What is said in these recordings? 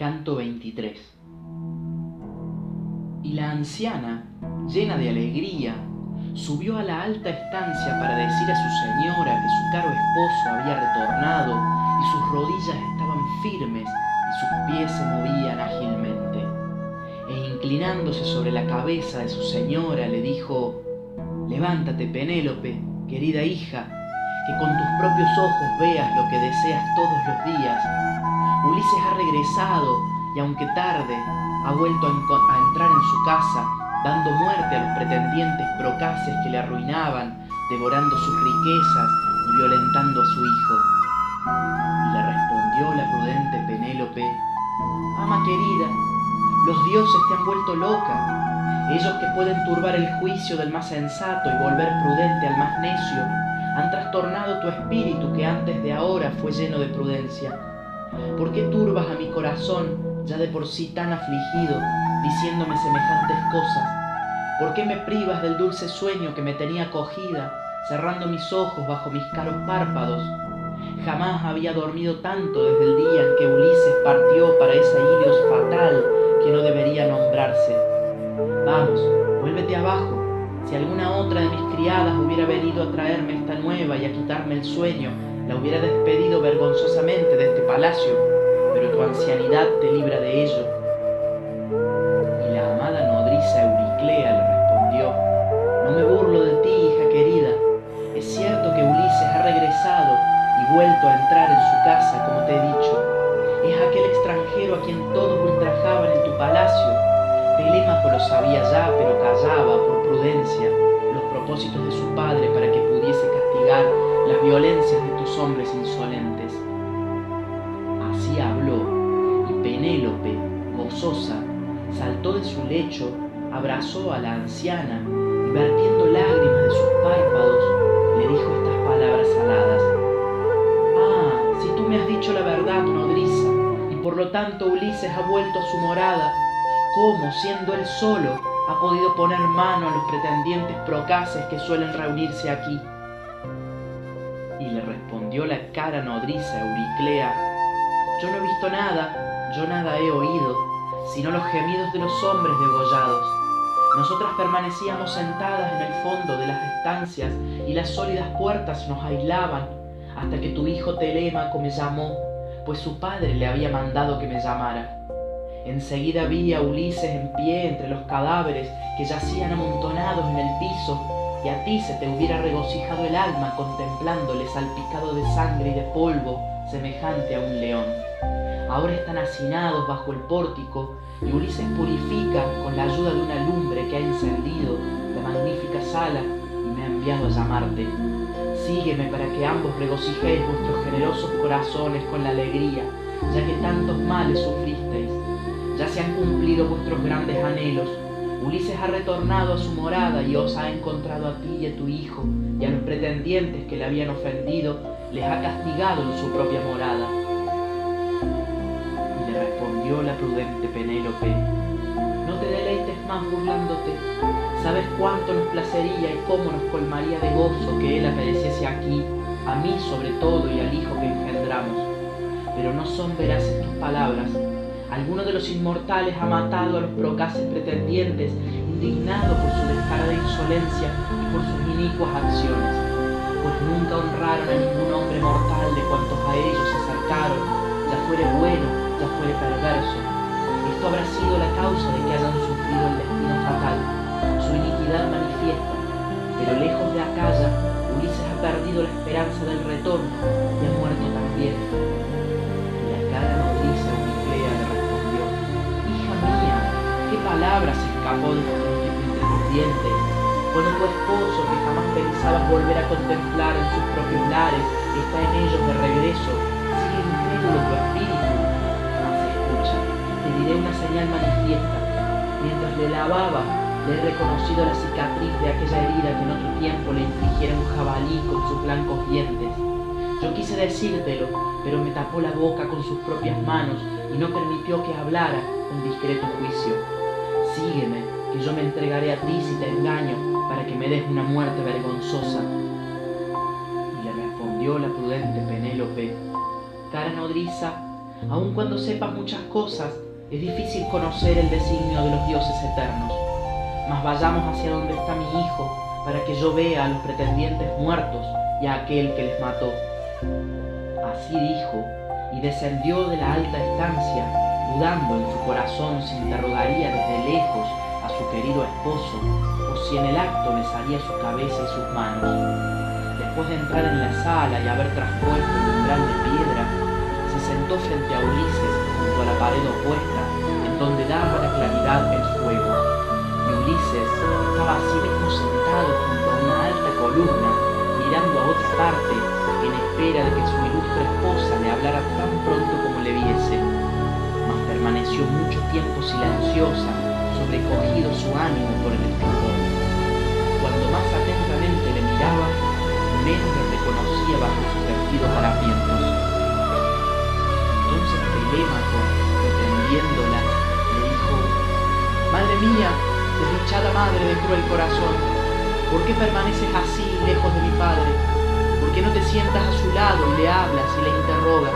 Canto 23. Y la anciana, llena de alegría, subió a la alta estancia para decir a su señora que su caro esposo había retornado y sus rodillas estaban firmes y sus pies se movían ágilmente. E inclinándose sobre la cabeza de su señora le dijo: «Levántate, Penélope, querida hija, que con tus propios ojos veas lo que deseas todos los días. Ulises ha regresado y aunque tarde, ha vuelto a entrar en su casa, dando muerte a los pretendientes procaces que le arruinaban, devorando sus riquezas y violentando a su hijo». Y le respondió la prudente Penélope: «Ama querida, los dioses te han vuelto loca. Ellos que pueden turbar el juicio del más sensato y volver prudente al más necio, han trastornado tu espíritu que antes de ahora fue lleno de prudencia. ¿Por qué turbas a mi corazón, ya de por sí tan afligido, diciéndome semejantes cosas? ¿Por qué me privas del dulce sueño que me tenía acogida, cerrando mis ojos bajo mis caros párpados? Jamás había dormido tanto desde el día en que Ulises partió para esa Ilios fatal que no debería nombrarse. Vamos, vuélvete abajo. Si alguna otra de mis criadas hubiera venido a traerme esta nueva y a quitarme el sueño, la hubiera despedido vergonzosamente de este palacio, pero tu ancianidad te libra de ello». Y la amada nodriza Euriclea le respondió: «No me burlo de ti, hija querida. Es cierto que Ulises ha regresado y vuelto a entrar en su casa, como te he dicho. Es aquel extranjero a quien todos ultrajaban en tu palacio. Telémaco lo sabía ya, pero callaba por prudencia los propósitos de su padre para que pudiese castigar las violencias de tus hombres insolentes». Así habló, y Penélope, gozosa, saltó de su lecho, abrazó a la anciana y vertiendo lágrimas de sus párpados, le dijo estas palabras aladas: «Ah, si tú me has dicho la verdad, nodriza, y por lo tanto Ulises ha vuelto a su morada, ¿cómo, siendo él solo, ha podido poner mano a los pretendientes procaces que suelen reunirse aquí?» Y le respondió la cara nodriza Euriclea: «Yo no he visto nada, yo nada he oído, sino los gemidos de los hombres degollados. Nosotras permanecíamos sentadas en el fondo de las estancias y las sólidas puertas nos aislaban, hasta que tu hijo Telémaco me llamó, pues su padre le había mandado que me llamara. Enseguida vi a Ulises en pie entre los cadáveres que yacían amontonados en el piso, y a ti se te hubiera regocijado el alma contemplándole salpicado de sangre y de polvo, semejante a un león. Ahora están hacinados bajo el pórtico, y Ulises purifica con la ayuda de una lumbre que ha encendido la magnífica sala y me ha enviado a llamarte. Sígueme para que ambos regocijéis vuestros generosos corazones con la alegría, ya que tantos males sufristeis. Ya se han cumplido vuestros grandes anhelos. Ulises ha retornado a su morada y os ha encontrado a ti y a tu hijo, y a los pretendientes que le habían ofendido les ha castigado en su propia morada». Y le respondió la prudente Penélope: «No te deleites más burlándote. Sabes cuánto nos placería y cómo nos colmaría de gozo que él apareciese aquí, a mí sobre todo y al hijo que engendramos. Pero no son veraces tus palabras. Alguno de los inmortales ha matado a los procaces pretendientes, indignado por su descarada insolencia y por sus inicuas acciones, pues nunca honraron a ningún hombre mortal de cuantos a ellos se acercaron, ya fuere bueno, ya fuere perverso. Esto habrá sido la causa de que hayan sufrido el destino fatal, su iniquidad manifiesta, pero lejos de Acaya, Ulises ha perdido la esperanza del retorno y ha muerto también». Y la cara nodriza Euriclea le respondió: «Hija mía, ¿qué palabra se escapó de tus dientes? Cuando tu esposo, que jamás pensabas volver a contemplar en sus propios lares, está en ellos de regreso, sigue incrédulo tu espíritu. Mas escucha, te diré una señal manifiesta. Mientras le lavaba, le he reconocido la cicatriz de aquella herida que en otro tiempo le infligiera un jabalí con sus blancos dientes. Yo quise decírtelo, pero me tapó la boca con sus propias manos y no permitió que hablara con discreto juicio. Sígueme, que yo me entregaré a ti si te engaño, para que me des una muerte vergonzosa». Y le respondió la prudente Penélope: «Cara nodriza, Aun cuando sepas muchas cosas, es difícil conocer el designio de los dioses eternos. Mas vayamos hacia donde está mi hijo, para que yo vea a los pretendientes muertos y a aquel que les mató. Así dijo, y descendió de la alta estancia, dudando en su corazón si interrogaría desde lejos a su querido esposo, o si en el acto besaría su cabeza y sus manos. Después de entrar en la sala y haber traspuesto el umbral de piedra, se sentó frente a Ulises junto a la pared opuesta, en donde daba la claridad el fuego. Y Ulises estaba así mismo sentado junto a una alta columna, mirando a otra parte, en espera de que su ilustre esposa le hablara tan pronto como le viese. Mas permaneció mucho tiempo silenciosa, sobrecogido su ánimo por el estupor. Cuando más atentamente le miraba, menos le reconocía bajo sus vestidos harapientos. Entonces Telémaco, reprendiéndola, le dijo: «Madre mía, desdichada madre de cruel corazón, ¿por qué permaneces así lejos de mi padre? ¿Por qué no te sientas a su lado y le hablas y le interrogas?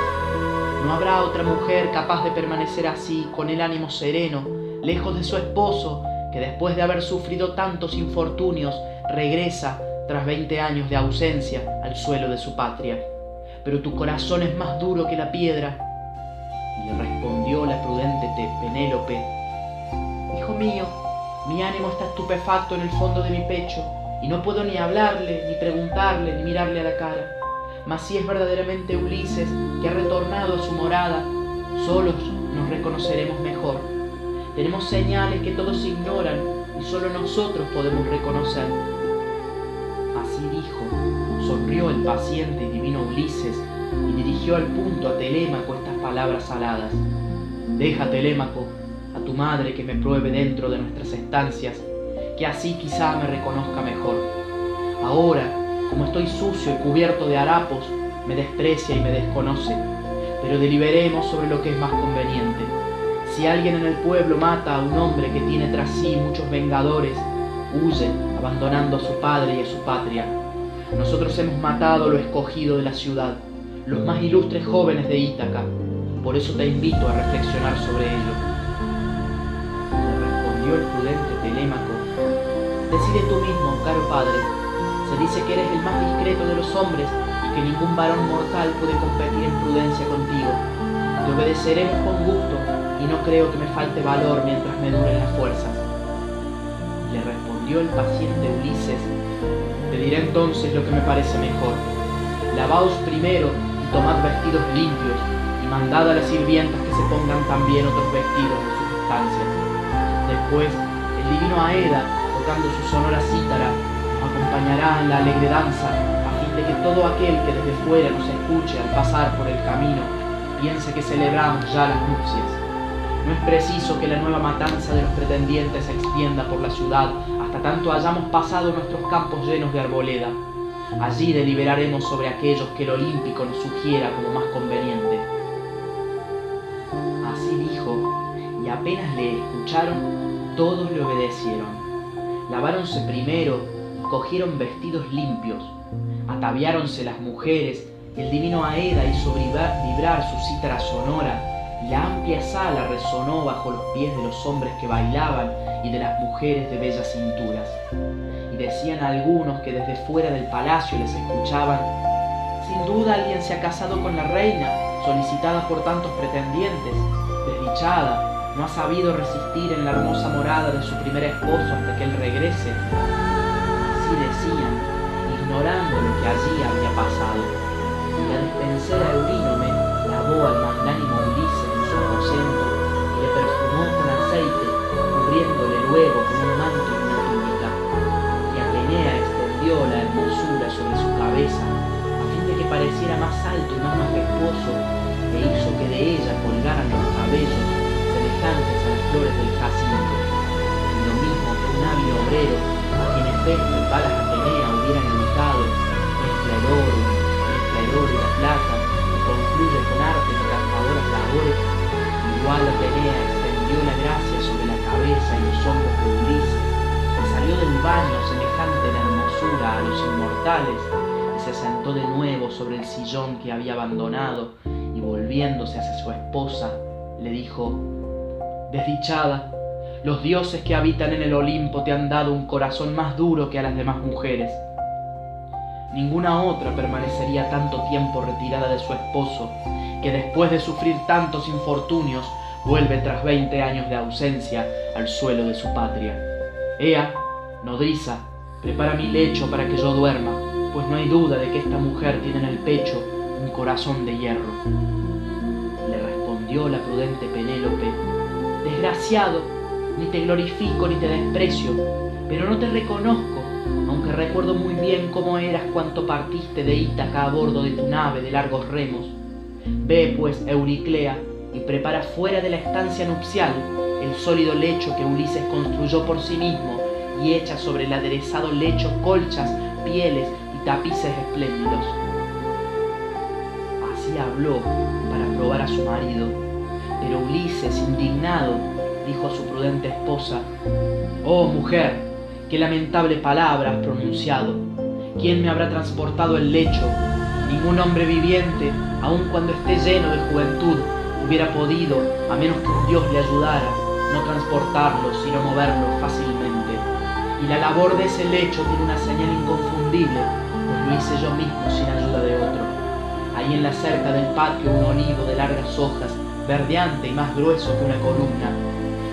¿No habrá otra mujer capaz de permanecer así, con el ánimo sereno, lejos de su esposo, que después de haber sufrido tantos infortunios, regresa, tras 20 años de ausencia, al suelo de su patria? Pero tu corazón es más duro que la piedra». Y le respondió la prudente Penélope: «Hijo mío, mi ánimo está estupefacto en el fondo de mi pecho, y no puedo ni hablarle, ni preguntarle, ni mirarle a la cara. Mas si es verdaderamente Ulises, que ha retornado a su morada, solos nos reconoceremos mejor. Tenemos señales que todos ignoran, y solo nosotros podemos reconocer». Así dijo, sonrió el paciente y divino Ulises, y dirigió al punto a Telémaco estas palabras aladas: «Deja, Telémaco, a tu madre que me pruebe dentro de nuestras estancias, que así quizá me reconozca mejor. Ahora, como estoy sucio y cubierto de harapos, me desprecia y me desconoce, pero deliberemos sobre lo que es más conveniente. Si alguien en el pueblo mata a un hombre que tiene tras sí muchos vengadores, huye, abandonando a su padre y a su patria. Nosotros hemos matado lo escogido de la ciudad, los más ilustres jóvenes de Ítaca. Por eso te invito a reflexionar sobre ello». Le respondió el prudente Telémaco: «Decide tú mismo, caro padre. Se dice que eres el más discreto de los hombres y que ningún varón mortal puede competir en prudencia contigo. Te obedeceremos con gusto y no creo que me falte valor mientras me duren las fuerzas». Le respondió el paciente Ulises: «Te diré entonces lo que me parece mejor. Lavaos primero y tomad vestidos limpios, y mandad a las sirvientas que se pongan también otros vestidos en sus estancias. Después, el divino Aeda, tocando su sonora cítara, nos acompañará en la alegre danza, a fin de que todo aquel que desde fuera nos escuche al pasar por el camino piense que celebramos ya las nupcias. No es preciso que la nueva matanza de los pretendientes se extienda por la ciudad hasta tanto hayamos pasado nuestros campos llenos de arboleda. Allí deliberaremos sobre aquellos que el olímpico nos sugiera como más conveniente». Así dijo, y apenas le escucharon, todos le obedecieron. Laváronse primero y cogieron vestidos limpios. Ataviáronse las mujeres, y el divino Aeda hizo vibrar su cítara sonora, y la amplia sala resonó bajo los pies de los hombres que bailaban y de las mujeres de bellas cinturas. Y decían algunos que desde fuera del palacio les escuchaban: «Sin duda alguien se ha casado con la reina, solicitada por tantos pretendientes. Desdichada, no ha sabido resistir en la hermosa morada de su primer esposo hasta que él regrese». Así decían, ignorando lo que allí había pasado. Y la despensera Eurínome lavó al magnánimo Ulises en su aposento y le perfumó con aceite, cubriéndole luego con un manto y una túnica. Y Atenea extendió la hermosura sobre su cabeza, a fin de que pareciera más alto y más majestuoso, e hizo que de ella colgaran los cabellos semejantes a las flores del jacinto. Y lo mismo que un hábil obrero, a quien Hefesto y Palas Atenea hubieran educado, mezcla el oro y la plata, y concluye con arte encantadoras labores, igual Atenea extendió la gracia sobre la cabeza y los hombros de Ulises, que salió del baño semejante en hermosura a los inmortales, y se sentó de nuevo sobre el sillón que había abandonado, y volviéndose hacia su esposa, le dijo: «Desdichada, los dioses que habitan en el Olimpo te han dado un corazón más duro que a las demás mujeres. Ninguna otra permanecería tanto tiempo retirada de su esposo, que después de sufrir tantos infortunios vuelve tras 20 años de ausencia al suelo de su patria. Ea, nodriza, prepara mi lecho para que yo duerma, pues no hay duda de que esta mujer tiene en el pecho un corazón de hierro». Le respondió la prudente Penélope: «Desgraciado, ni te glorifico ni te desprecio, pero no te reconozco, aunque recuerdo muy bien cómo eras cuando partiste de Ítaca a bordo de tu nave de largos remos. Ve, pues, Euriclea, y prepara fuera de la estancia nupcial el sólido lecho que Ulises construyó por sí mismo y echa sobre el aderezado lecho colchas, pieles y tapices espléndidos». Así habló para probar a su marido, pero Ulises, indignado, dijo a su prudente esposa: «Oh mujer, qué lamentable palabra has pronunciado. ¿Quién me habrá transportado el lecho? Ningún hombre viviente, aun cuando esté lleno de juventud, hubiera podido, a menos que un dios le ayudara, no transportarlo, sino moverlo fácilmente. Y la labor de ese lecho tiene una señal inconfundible, pues lo hice yo mismo sin ayuda de otro. Ahí en la cerca del patio un olivo de largas hojas, verdeante y más grueso que una columna.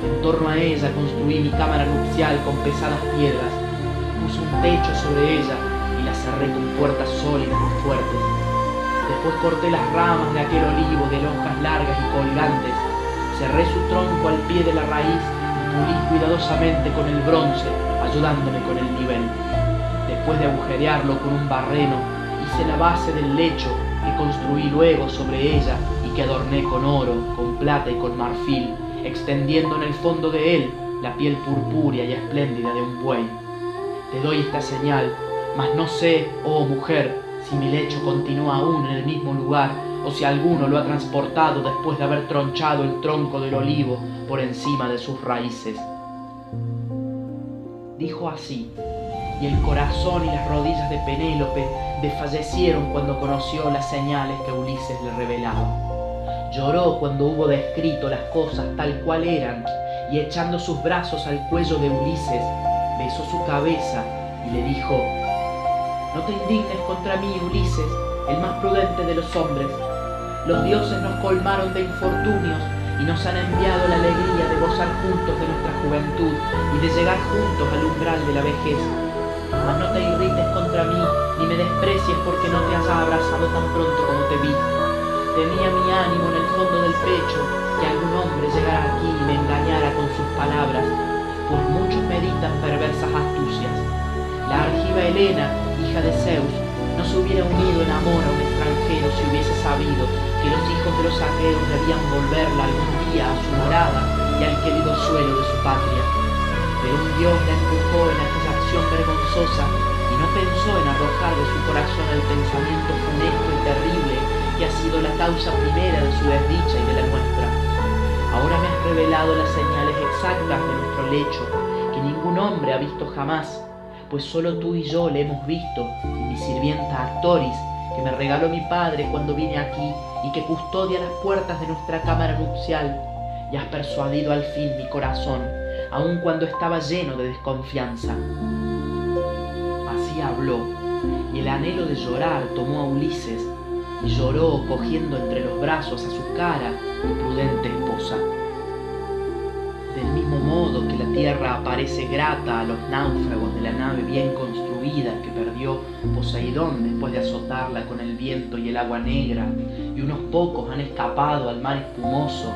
En torno a ella construí mi cámara nupcial con pesadas piedras, puse un techo sobre ella y la cerré con puertas sólidas y fuertes. Después corté las ramas de aquel olivo de hojas largas y colgantes, cerré su tronco al pie de la raíz y pulí cuidadosamente con el bronce, ayudándome con el nivel. Después de agujerearlo con un barreno, hice la base del lecho que construí luego sobre ella y que adorné con oro, con plata y con marfil, extendiendo en el fondo de él la piel purpúrea y espléndida de un buey. Te doy esta señal, mas no sé, oh mujer, si mi lecho continúa aún en el mismo lugar o si alguno lo ha transportado después de haber tronchado el tronco del olivo por encima de sus raíces». Dijo así, y el corazón y las rodillas de Penélope desfallecieron cuando conoció las señales que Ulises le revelaba. Lloró cuando hubo descrito las cosas tal cual eran, y echando sus brazos al cuello de Ulises, besó su cabeza y le dijo: «No te indignes contra mí, Ulises, el más prudente de los hombres. Los dioses nos colmaron de infortunios y nos han enviado la alegría de gozar juntos de nuestra juventud y de llegar juntos al umbral de la vejez. Mas no te irrites contra mí ni me desprecies porque no te haya abrazado tan pronto como te vi. Tenía mi ánimo en el fondo del pecho que algún hombre llegara aquí y me engañara con sus palabras, pues muchos meditan perversas astucias. La argiva Helena, hija de Zeus, no se hubiera unido en amor a un extranjero si hubiese sabido que los hijos de los aqueos debían volverla algún día a su morada y al querido suelo de su patria. Pero un dios la empujó en aquella acción vergonzosa y no pensó en arrojar de su corazón el pensamiento funesto y terrible que ha sido la causa primera de su desdicha y de la nuestra. Ahora me has revelado las señales exactas de nuestro lecho, que ningún hombre ha visto jamás, pues solo tú y yo le hemos visto, y mi sirvienta Actoris, que me regaló mi padre cuando vine aquí y que custodia las puertas de nuestra cámara nupcial, y has persuadido al fin mi corazón, aun cuando estaba lleno de desconfianza». Así habló, y el anhelo de llorar tomó a Ulises, y lloró cogiendo entre los brazos a su cara y prudente esposa. Del mismo modo que la tierra aparece grata a los náufragos de la nave bien construida que perdió Poseidón después de azotarla con el viento y el agua negra, y unos pocos han escapado al mar espumoso,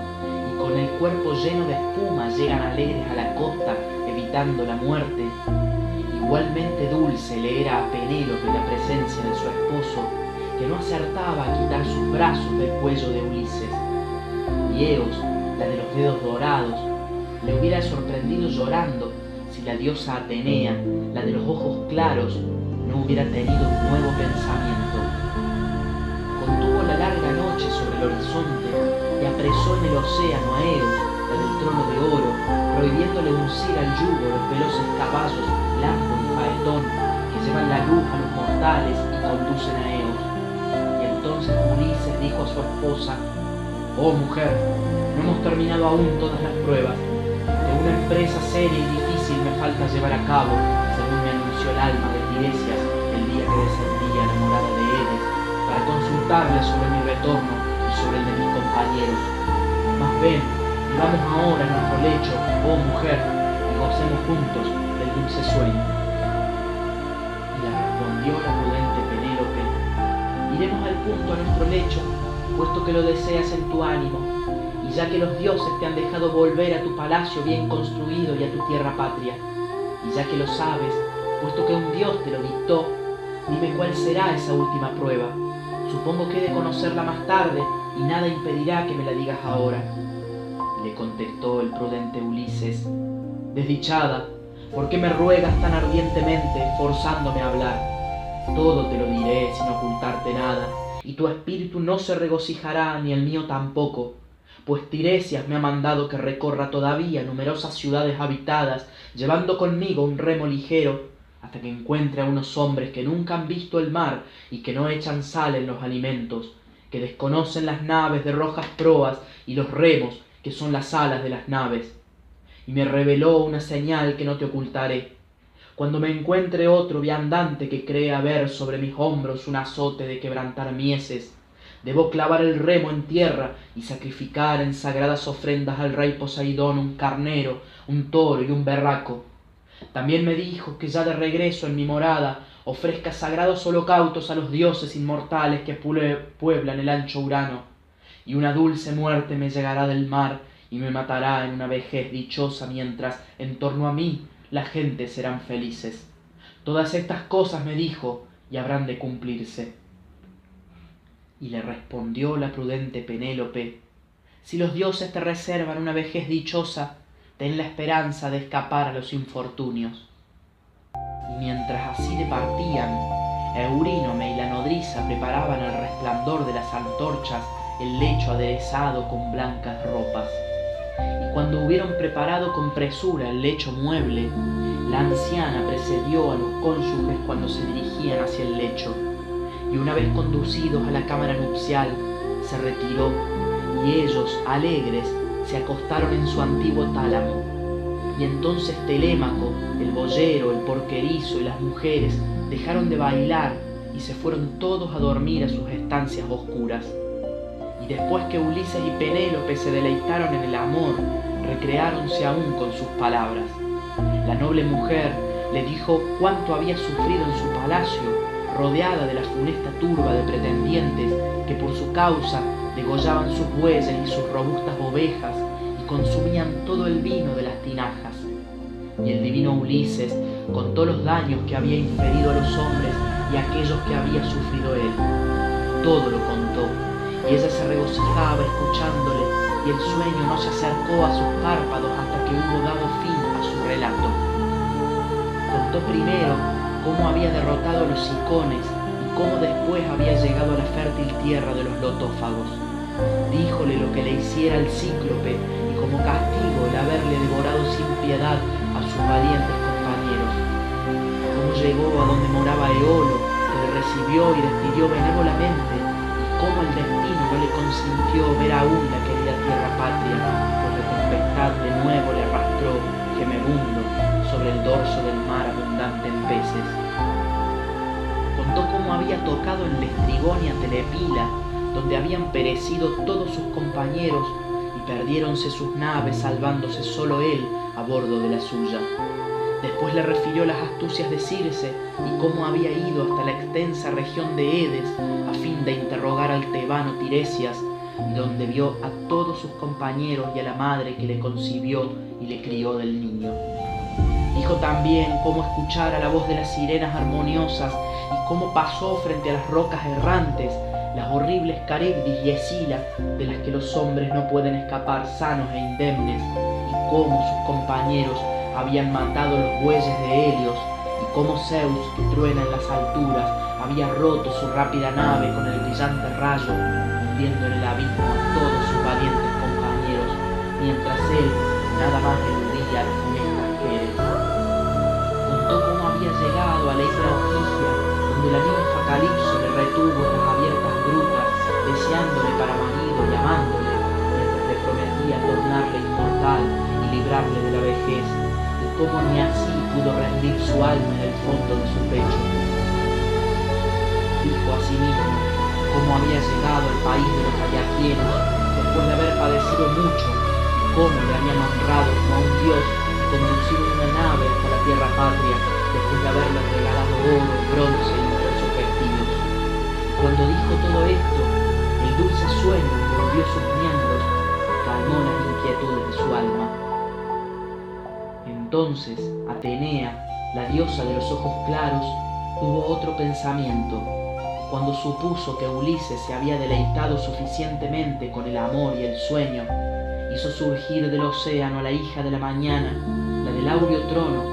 y con el cuerpo lleno de espuma llegan alegres a la costa, evitando la muerte, igualmente dulce le era a Penélope la presencia de su esposo, que no acertaba a quitar sus brazos del cuello de Ulises. Y Eos, la de los dedos dorados, le hubiera sorprendido llorando si la diosa Atenea, la de los ojos claros, no hubiera tenido un nuevo pensamiento. Contuvo la larga noche sobre el horizonte y apresó en el océano a Eos, la del trono de oro, prohibiéndole uncir al yugo los veloces caballos Lampo y Faetón, que llevan la luz a los mortales y conducen a Eos. Y entonces Entonces Ulises dijo a su esposa: «Oh mujer, no hemos terminado aún todas las pruebas, que una empresa seria y difícil me falta llevar a cabo, según me anunció el alma de Tiresias el día que descendí a la morada de Edes, para consultarle sobre mi retorno y sobre el de mis compañeros. Mas ven, vivamos ahora en nuestro lecho, oh mujer, y gocemos juntos del dulce sueño». Y le respondió la prudente Penélope: «Iremos al punto a nuestro lecho, puesto que lo deseas en tu ánimo, y ya que los dioses te han dejado volver a tu palacio bien construido y a tu tierra patria, y ya que lo sabes, puesto que un dios te lo dictó, dime cuál será esa última prueba. Supongo que he de conocerla más tarde, y nada impedirá que me la digas ahora». Y le contestó el prudente Ulises: «Desdichada, ¿por qué me ruegas tan ardientemente, forzándome a hablar? Todo te lo diré sin ocultarte nada, y tu espíritu no se regocijará, ni el mío tampoco, pues Tiresias me ha mandado que recorra todavía numerosas ciudades habitadas, llevando conmigo un remo ligero, hasta que encuentre a unos hombres que nunca han visto el mar y que no echan sal en los alimentos, que desconocen las naves de rojas proas y los remos, que son las alas de las naves. Y me reveló una señal que no te ocultaré. Cuando me encuentre otro viandante que cree haber sobre mis hombros un azote de quebrantar mieses, debo clavar el remo en tierra y sacrificar en sagradas ofrendas al rey Poseidón un carnero, un toro y un berraco. También me dijo que ya de regreso en mi morada ofrezca sagrados holocaustos a los dioses inmortales que pueblan el ancho Urano, y una dulce muerte me llegará del mar y me matará en una vejez dichosa, mientras en torno a mí las gentes serán felices. Todas estas cosas me dijo, y habrán de cumplirse». Y le respondió la prudente Penélope: «Si los dioses te reservan una vejez dichosa, ten la esperanza de escapar a los infortunios». Y mientras así departían, Eurínome y la nodriza preparaban al resplandor de las antorchas el lecho aderezado con blancas ropas. Y cuando hubieron preparado con presura el lecho mueble, la anciana precedió a los cónyuges cuando se dirigían hacia el lecho, y una vez conducidos a la cámara nupcial, se retiró, y ellos, alegres, se acostaron en su antiguo tálamo. Y entonces Telémaco, el boyero, el porquerizo y las mujeres dejaron de bailar y se fueron todos a dormir a sus estancias oscuras. Y después que Ulises y Penélope se deleitaron en el amor, recreáronse aún con sus palabras. La noble mujer le dijo cuánto había sufrido en su palacio, rodeada de la funesta turba de pretendientes que por su causa degollaban sus bueyes y sus robustas ovejas y consumían todo el vino de las tinajas. Y el divino Ulises contó los daños que había inferido a los hombres y aquellos que había sufrido él. Todo lo contó, y ella se regocijaba escuchándole, y el sueño no se acercó a sus párpados hasta que hubo dado fin a su relato. Contó primero cómo había derrotado a los Cicones y cómo después había llegado a la fértil tierra de los Lotófagos. Díjole lo que le hiciera el Cíclope y como castigo el haberle devorado sin piedad a sus valientes compañeros. Cómo llegó a donde moraba Eolo, que le recibió y despidió benévolamente, y cómo el destino no le consintió ver aún la querida tierra patria, pues la tempestad de nuevo le arrastró, gemebundo, sobre el dorso del mar abundante en peces. Contó cómo había tocado en la Estrigonia Telepila, donde habían perecido todos sus compañeros y perdiéronse sus naves, salvándose solo él a bordo de la suya. Después le refirió las astucias de Circe y cómo había ido hasta la extensa región de Edes a fin de interrogar al tebano Tiresias, y donde vio a todos sus compañeros y a la madre que le concibió y le crió del niño. Dijo también cómo escuchara la voz de las sirenas armoniosas y cómo pasó frente a las rocas errantes, las horribles Caribdis y Escila, de las que los hombres no pueden escapar sanos e indemnes, y cómo sus compañeros habían matado los bueyes de Helios, y cómo Zeus, que truena en las alturas, había roto su rápida nave con el brillante rayo, hundiendo en el abismo a todos sus valientes compañeros, mientras él nada más eludía a las funestas Queres. Contó cómo había llegado a la isla Ogygia, donde la ninfa Calipso le retuvo en las abiertas grutas, deseándole para marido y amándole, mientras le prometía tornarle inmortal y librarle de la vejez, y cómo ni así pudo rendir su alma en el fondo de su pecho. Dijo a sí mismo cómo había llegado al país de los ayaquienos después de haber padecido mucho, y cómo le habían honrado como a un dios y conducido en una nave hasta la tierra patria después de haberle regalado oro, bronce y diversos vestidos. Cuando dijo todo esto, el dulce sueño envolvió sus miembros y calmó las inquietudes de su alma. Entonces Atenea, la diosa de los ojos claros, tuvo otro pensamiento. Cuando supuso que Ulises se había deleitado suficientemente con el amor y el sueño, hizo surgir del océano a la hija de la mañana, la del áureo trono,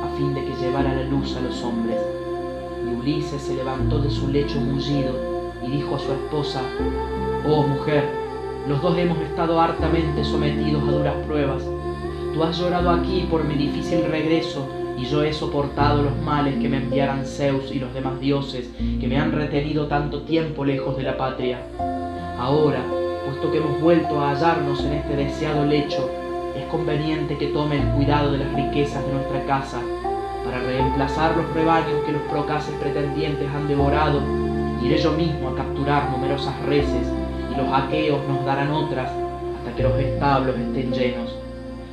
a fin de que llevara la luz a los hombres. Y Ulises se levantó de su lecho mullido y dijo a su esposa: «Oh mujer, los dos hemos estado hartamente sometidos a duras pruebas. Tú has llorado aquí por mi difícil regreso, y yo he soportado los males que me enviaran Zeus y los demás dioses que me han retenido tanto tiempo lejos de la patria. Ahora, puesto que hemos vuelto a hallarnos en este deseado lecho, es conveniente que tome el cuidado de las riquezas de nuestra casa. Para reemplazar los rebaños que los procaces pretendientes han devorado, iré yo mismo a capturar numerosas reses, y los aqueos nos darán otras hasta que los establos estén llenos.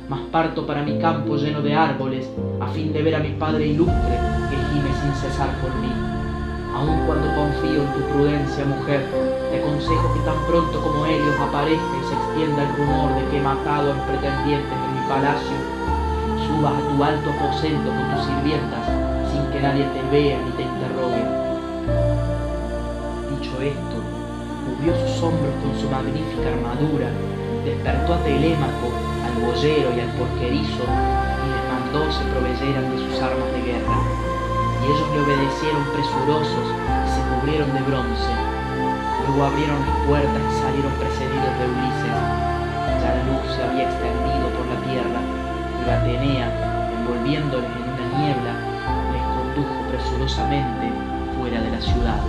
Mas parto para mi campo lleno de árboles, a fin de ver a mi padre ilustre, que gime sin cesar por mí. Aun cuando confío en tu prudencia, mujer, te aconsejo que tan pronto como Helios aparezca y se extienda el rumor de que he matado a los pretendientes en mi palacio, subas a tu alto aposento con tus sirvientas, sin que nadie te vea ni te interrogue». Dicho esto, cubrió sus hombros con su magnífica armadura, despertó a Telémaco, al boyero y al porquerizo, y les mandó se proveyeran de sus armas de guerra. Y ellos le obedecieron presurosos y se cubrieron de bronce. Luego abrieron las puertas y salieron precedidos de Ulises. Ya la luz se había extendido por la tierra, y Atenea, envolviéndoles en una niebla, les condujo presurosamente fuera de la ciudad.